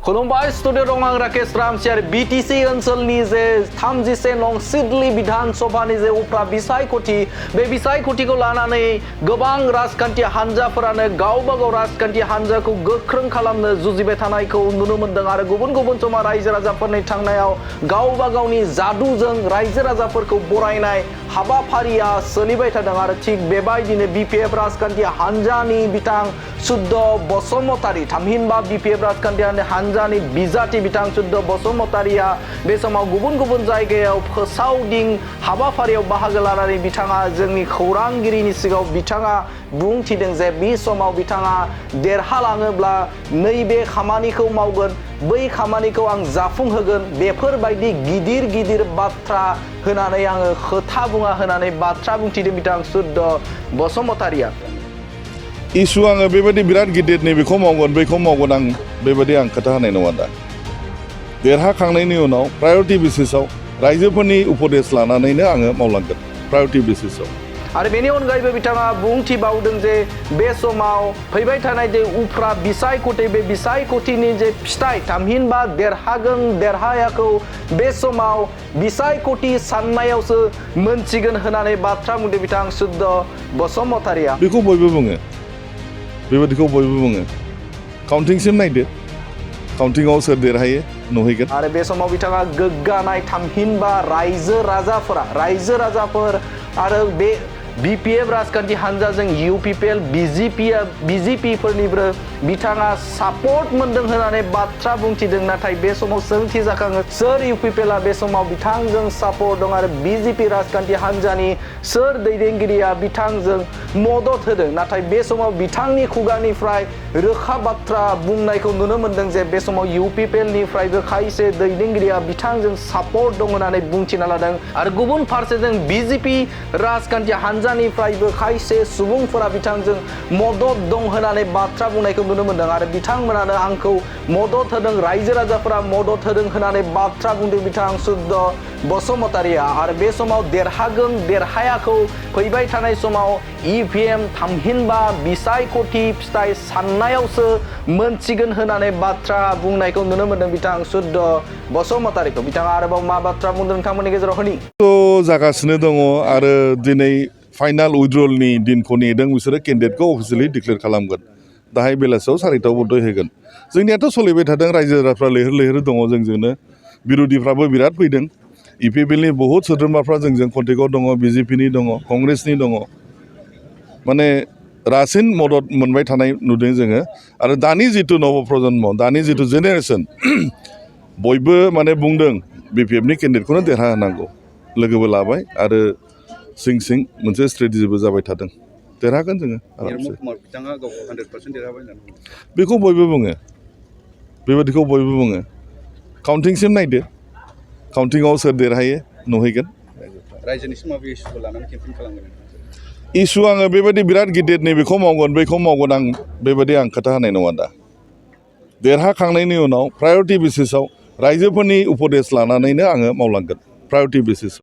खुलुमबाय स्टुडिअ दं आं राकेश रामसियार बिटिसि ओनसोलनि जे 31 नं सिडली विधानसभानि जे उफ्रा बिसायख'थि बे बिसायख'थिखौ लानानै गोबां राजखान्थि हान्जाफोरानो गावबा गाव राजखान्थि हान्जाखौ गोख्रों खालामनो जुजिबाय थानायखौ नुनो मोन्दों आरो गुबुन गुबुन समाव रायजो राजाफोरनि थांनायाव गावबा गावनि जादुजों रायजो राजाफोरखौ बरायनाय हाबाफारिया सोलिबाय थादों आरो थिग बेबायदिनो बिपिएफ राजखान्थि हान्जानि बिथां सुद्द बसुमतारी थामहिनबा बिपिएफ राजखान्थि हान्जानि बिजाथि बिथां सुद्द बसुमतारीया बे समाव गुबुन गुबुन जायगायाव फोसावदिं हाबाफारियाव बाहागो लानानै बिथाङा जोंनि खौरांगिरिनि सिगाङाव बिथाङा बुंथिदों जे बे समाव बिथाङा देरहालाङोब्ला नैबे खामानिखौ मावगोन बै खामानिखौ आं जाफुंहोगोन बेफोरबायदि गिदिर गिदिर बाथ्रा होनानै आङो खोथा बुङा होनानै बाथ्रा बुंथिदों बिथां सुद्द बसुमतारीया इसु आङो बेबायदि बिराद गिदिर नैबेखौ मावगोन बैखौ मावगोन आं बेबायदि आं खोथा होनाय नङा दा देरहाखांनायनि उनाव प्रायरिटि बेसिसआव रायजोफोरनि उपदेश लानानैनो आङो मावलांगोन प्रायरिटि बेसिसआव आरो बेनि अनगायैबो बिथाङा बुंथिबावदों जे बे समाव फैबाय थानाय जे उफ्रा बिसायख'थि बे बिसायख'थिनि जे फिथाइ थामहिनबा देरहागोन देरहायाखौ बे समाव बिसायख'थि साननायावसो मोनसिगोन होननानै बाथ्रा बुंदों बिथां सुद्द बसुमतारीया बेखौ बयबो बुङो बेबायदिखौ बयबो बुङो काउन्टिंसिम नायदो काउन्टिंआव सोर देरहायो नुहैगोन आरो बे समाव बिथाङा गोग्गानाय थामहिनबा रायजो राजाफोर आरो बे बिपिएफ राजखान्थि हान्जाजों इउपिपिएल बिजेपि फोरनिबो बिथाङा सापर्ट मोनदों होननानै बाथ्रा बुंथिदों नाथाय बे समाव सोंथि जाखाङो सोर इउपिपिएलआ बे समाव बिथांजों सापर्ट दं आरो बिजेपि राजखान्थि हान्जानि सोर दैदेनगिरिया बिथांजों मदद होदों नाथाय बे समाव बिथांनि खुगानिफ्राय रोखा बाथ्रा बुंनायखौ नुनो मोन्दों जे बे समाव इउपिपिएलनिफ्रायबो खायसे दैदेनगिरिया बिथांजों सापर्ट दं होननानै बुंथिना लादों आरो गुबुन फारसेजों बिजेपि राजखान्थि हान्जानिफ्रायबो खायसे सुबुंफोरा बिथांजों मदद दं होननानै बाथ्रा बुंनायखौ नुनो मोन्दों आरो बिथांमोनानो आंखौ मदद होदों रायजो राजाफोरा मदद होदों होननानै बाथ्रा बुंदों बिथां सुद्द बसुमतारीया आरो बे समाव देरहागोन देरहायाखौ फैबाय थानाय समाव इभिएम थामहिनबा बिसायख'थि फिथाइ साननायावसो मोनसिगोन होननानै बाथ्रा बुंनायखौ नुनो मोन्दों बिथां सुद्द बसुमतारीखौ बिथाङा आरोबाव मा बाथ्रा बुंदों नोंथांमोननि गेजेराव होनि जागासिनो दङ आरो दिनै फाइनाल उइड्रलनि दिनखौ नेदों बिसोरो केन्डिडेटखौ अफिसियेलि डिक्लेयार खालामगोन दाहाय बेलासियाव 4टायाव बन्द' होगोन जोंनियाथ' सोलिबाय थादों रायजो राजाफ्रा लैहोर लैहोर दङ जोंजोंनो बिर'धिफ्राबो बिराद फैदों इपिपिएलनि बहुद सोद्रोमाफ्रा जोंजों कन्टेक्टआव दङ बिजेपिनि दङ कंग्रेसनि दङ माने रासिन मदद मोनबाय थानाय नुदों जोङो आरो दानि जिथु नव प्रजन्म दानि जिथु जेनेरेसन बयबो माने बुंदों बिपिएफनि केन्डिडेटखौनो देरहा होनांगौ लोगोबो लाबाय आरो सिं सिं मोनसे स्ट्रेटेजिबो जाबाय थादों देरहागोन जोङो आरामसे बेखौ बयबो बुङो बेबादिखौ बयबो बुङो काउन्टिंसिम नायदो काउन्टिंआव सोर देरहायो नुहैगोन इसु आङो बेबायदि बिराद गिदिर नैबेखौ मावगोन बैखौ मावगोन आं बेबायदि आं खोथा होनाय नङा दा देरहाखांनायनि उनाव प्रायरिटि बेसिसआव रायजोफोरनि उपदेश लानानैनो आङो मावलांगोन प्रायरिटि बेसिस